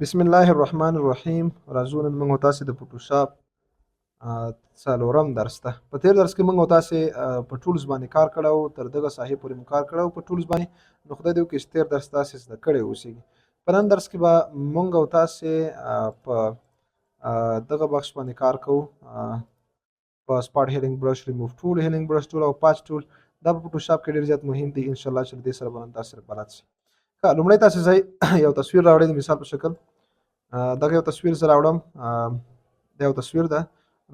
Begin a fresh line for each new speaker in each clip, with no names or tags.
بسم الله الرحمن الرحیم. راځو نن موږ او تاسې د فوټوشاپ څلورم درس ته. په تېر درس کې موږ او تاسې په ټولز باندې کار کړی و، تر دغه ساحې پورې مو کار کړی و په ټولز باندې. نو خدای دې وکړي چې تېر درس تاسې زده کړی اوسئ. په نن درس کې به موږ او تاسې په دغه بخش باندې کار کوو، په سپاټ هیلینګ برش، ریموف ټول، هیلینګ برش ټول او پاچ ټول. دا په فوټوشاپ کې ډېر زیات مهم دي، انشاءالله چې له دې سره به نن تاسې سره بلد شئ. لومړی تاسې ځئ یو تصویر راوړئ د مثال په شکل. دغه یو تصویر زه راوړم. دا یو تصویر ده.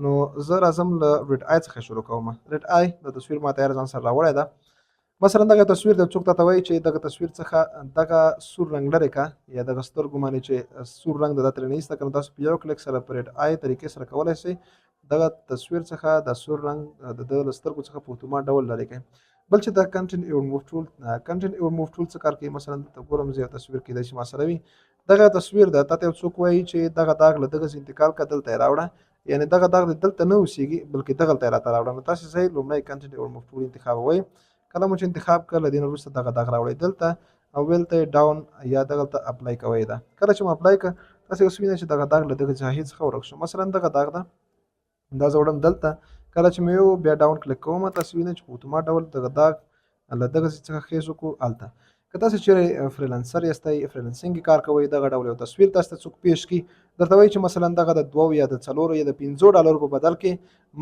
نو زه راځم له ریډ آی څخه شروع کوم. ریډ آی د تصویر ما تیار ځان سره راوړی ده. مثلا دغه تصویر د څوک ته وایي چې دغه تصویر څخه دغه سور رنګ لرې که، یا دغه سترګو باندې چې سور رنګ ده دا ترې نه ایسته که، نو تاسو په یو کلیک سره په ریډ آی طریقې سره کولی شئ دغه تصویر څخه د سور رنګ د ده له سترګو څخه په اتومات ډول لرې کړئ. بل چې د کنټینټ ایور موف ټول، کنټینټ ایور موف ټول څه کار کوي؟ مثلا دلته ګورم زه یو تصویر کیدای شي ما سره وي. دغه تصویر ده، تا ته یو څوک وایي چې دغه داغ له دغسې انتقال کړه، دلته یې راوړه، یعنې دغه داغ دې دلته نه اوسېږي بلکې دغلته یې راته راوړه. نو تاسې ځئ لومړی کنټینټ ایور موف ټول انتخابوئ. کله مو چې انتخاب کړ، له دې نه وروسته دغه داغ راوړئ دلته او ویلته یې ډاون یا دغلته اپلای کوئ. ده کله چې مو اپلای کړه، تاسې اوس وینئ چې دغه داغ له دغه ساحې څخه ورک شو. مثلا دغه داغ ده، دا زه وړم دلته. کله چې مې یو بیا ډاون کلیک کوم، تاسې وینئ چې په اتومات ډول دغه داغ له دغسې څخه خیز وکړو هلته. که تاسې چیرې فریلانسر یاستئ، فریلانسینګ کې کار کوئ، دغه ډول یو تصویر تاسو ته څوک پیش کړي، درته وایي چې مثلا دغه د 2 یا د 4 یا د 5 ډالرو په بدل کې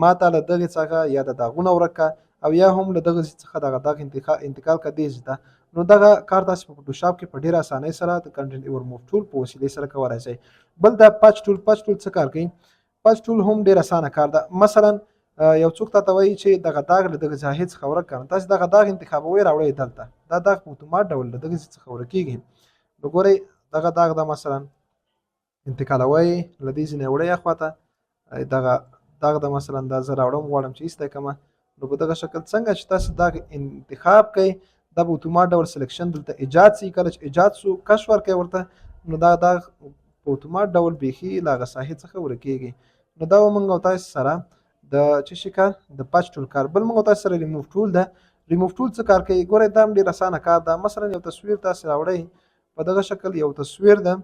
ما ته له دغې څخه یا د داغونه ورک کړه، او یا هم له دغسې څخه دغه داغ انتقال کړه دې ځای ته. نو دغه کار تاسې په فوټوشاپ کې په ډېره اسانۍ سره د کنټینټ ایور موف ټول په وسیلې سره کولی شئ. بل دا پاچ ټول. پاچ ټول څه کار کوي؟ پاچ ټول هم ډېر اسانه کار ده. مثلا یو څوک تاته وایي چې دغه داغ له دغه ساحې څخه ورک کړه، نو تاسې دغه داغ انتخابوئ، راوړئ دلته. دا داغ په اتومات ډول له دغه څخه ورکېږي. نو ګورئ دغه داغ ده، مثلا انتقالوئ، له دې ځینې وړئ اخواته. دغه داغ ده، مثلا دا زه راوړم، غواړم چې ایسته یې کړمه. نو په دغه شکل څنګه چې تاسې داغ انتخاب کوئ، دا په اتومات ډول سلیکشن دلته ایجاد شي. کله چې ایجاد شو، کش ورکړئ ورته، نو دا داغ په اتومات ډول بیخي له هغه ساحې څخه ورکېږي. نو دا به موږ او تاسې سره د څه شي کار؟ د پاچ ټول کار. بل موږ او تاسې سره ریموف ټول ده. ریموف ټول څه کار کوي؟ ګورئ دا هم ډېر اسانه کار ده. مثلا یو تصویر تاسې راوړئ، په دغه شکل یو تصویر ده.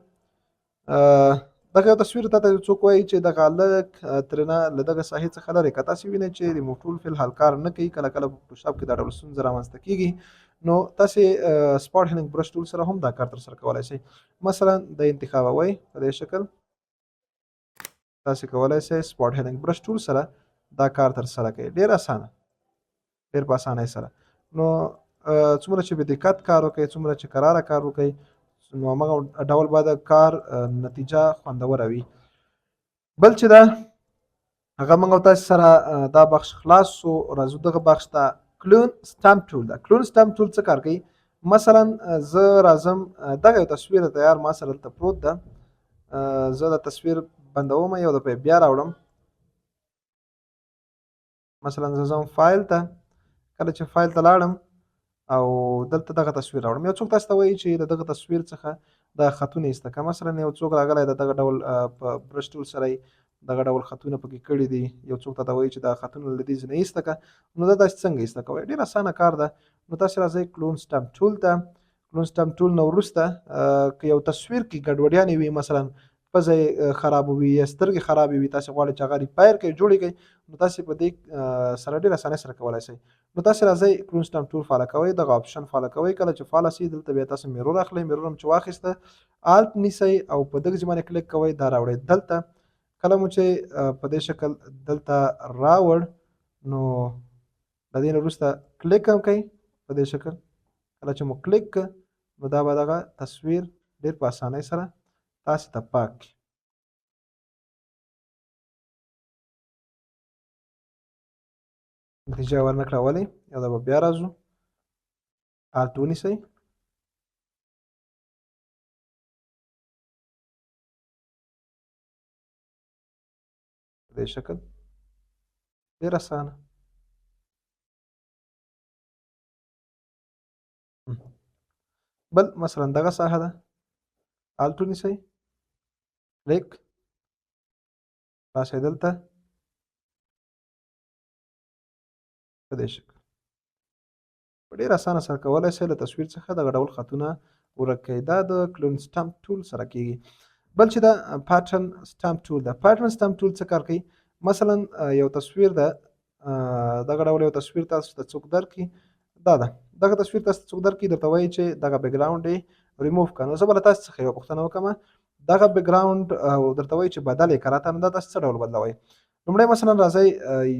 دغه یو تصویر ته څوک وایي چې دغه هلک ترېنه له دغه ساحې څخه لرې کړه. تاسې وینئ چې ریموف ټول فی الحال کار نه کوي. کله کله په فوټوشاپ کې دا ډول ستونزه رامنځته کېږي. نو تاسې سپاټ هیلینګ برش ټول سره هم دا کار ترسره کولی شئ. مثلا د انتخابوئ په دې شکل. تاسې کولی شئ سپاټ هیلینګ برش ټول سره دا کار ترسره کړئ. ډېر اسانه، ډېر په اسانۍ سره. نو څومره چې بدقت کار وکړئ، څومره چې کراره کار وکړئ، نو همغه ډول به د کار نتیجه خوندوره وي. بل چې ده، هغه موږ او تاسې سره دا بخش خلاص شو. راځو دغه بخش ته. کلون سټمپ ټول ده. کلون سټمپ ټول څه کار کوي؟ مثلا زه راځم، دغه یو تصویر تیار ما سره دلته پروت ده. زه دا تصویر بندوم، یو دفعه یې بیا راوړم. مثلا زه ځم فایل ته. کله چې فایل ته لاړم او دلته دغه تصویر راوړم، یو څوک تاسو ته وایي چې د دغه تصویر څخه د خطونه ایسته کړه. مثلا یو څوک راغلی د دغه ډول په برش ټول سره یې دغه ډول خطونه پکې کړي دي. یو څوک تاته وایي چې دا خطونه له دې ځای نه ایسته کړه. نو دا تاسې څنګه ایسته کوئ؟ ډېر اسانه کار ده. نو تاسې راځئ کلون سټمپ ټول ته. کلون سټمپ ټول نه وروسته که یو تصویر کې ګډوډیانې وي، مثلا پزه یې خرابه وي یا سترګې خرابې وي، تاسې غواړئ چې هغه ریپایر کړئ، جوړې کړئ، نو تاسې په دې سره ډېر اسانۍ سره کولی شئ. نو تاسې راځئ کلون سټمپ ټول فعاله کوئ، دغه آپشن فعاله کوئ. کله چې فعاله شي، دلته بیا تاسې میرور اخلئ. میرور هم چې واخیسته، الټ نیسئ او په دغه ځای باندې کلیک کوئ، دا راوړئ دلته. کله مو چې په دې شکل دلته راوړ، نو له دې نه وروسته کلیک هم کوئ په دې شکل. کله چې مو کلیک کړ، نو دا به دغه تصویر ډېر په اسانۍ سره تاسې ته پاک کړي. نتیجه یې ورنه کړه. ولې؟ یو ځل به بیا راځو، الټ ونیسئ. په دې شکل ډېر اسانه. بل مثلا دغه ساحه ده، الټ ونیسئ، کلیک، راشئ دلته په دې شکل. په ډېر اسانه سره کولی شئ له تصویر څخه دغه ډول خطونه ورک کړئ. دا د کلون سټمپ ټول سره کېږي. بل چې دا پاترن سټامپ ټول ده. پاترن سټامپ ټول څه کار کوي؟ مثلا یو تصویر ده، دغه ډول یو تصویر تاسو ته څوک درکړي، دا ده دغه تصویر تاسو ته څوک درکړي، درته وایي چې دغه بیکګراوند یې ریموف کړه. نو زه به له تاسو څخه یوه پوښتنه وکړم، دغه بیکګراوند درته وایي چې بدل یې کړه، راته نو دا تاسو څه ډول بدلوئ؟ لومړی مثلا راځئ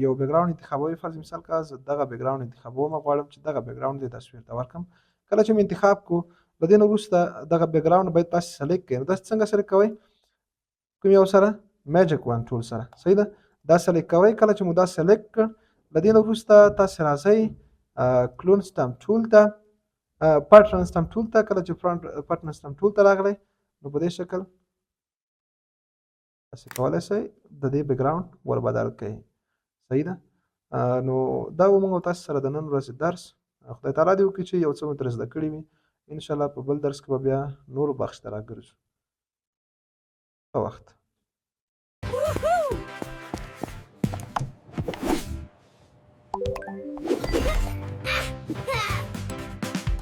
یو بیکګراوند انتخابوئ، فرض مثال که زه دغه بیکګراوند انتخابوم، غواړم چې دغه بیکګراوند دې تصویر ته ورکړم. کله چې مې انتخاب کړو له دې نه وروسته دغه بیکګراوند باید تاسو سلیکټ کړئ. نو داسې څنګه سلیکټ کوئ؟ کوم یو سره؟ میجیک وان ټول سره، صحیح ده. دا سلیکټ کوئ. کله چې مو دا سلیکټ کړ له دې نه وروسته تاسې راځئ کلون سټامپ ټول ته، پاترن سټامپ ټول ته. کله چې پاترن سټامپ ټول ته راغلی نو په دې شکل تاسې کولی شئ د دې بیکګراوند ور بدل کړئ، صحیح ده. نو دا و موږ او تاسو سره د نن ورځې درس. خدای تعالی دې وکړي چې یو څه مو ترې زده کړي وي. انشاءالله په بل درس کې به بیا نورو بخش ته راګرځو. ښه وخت.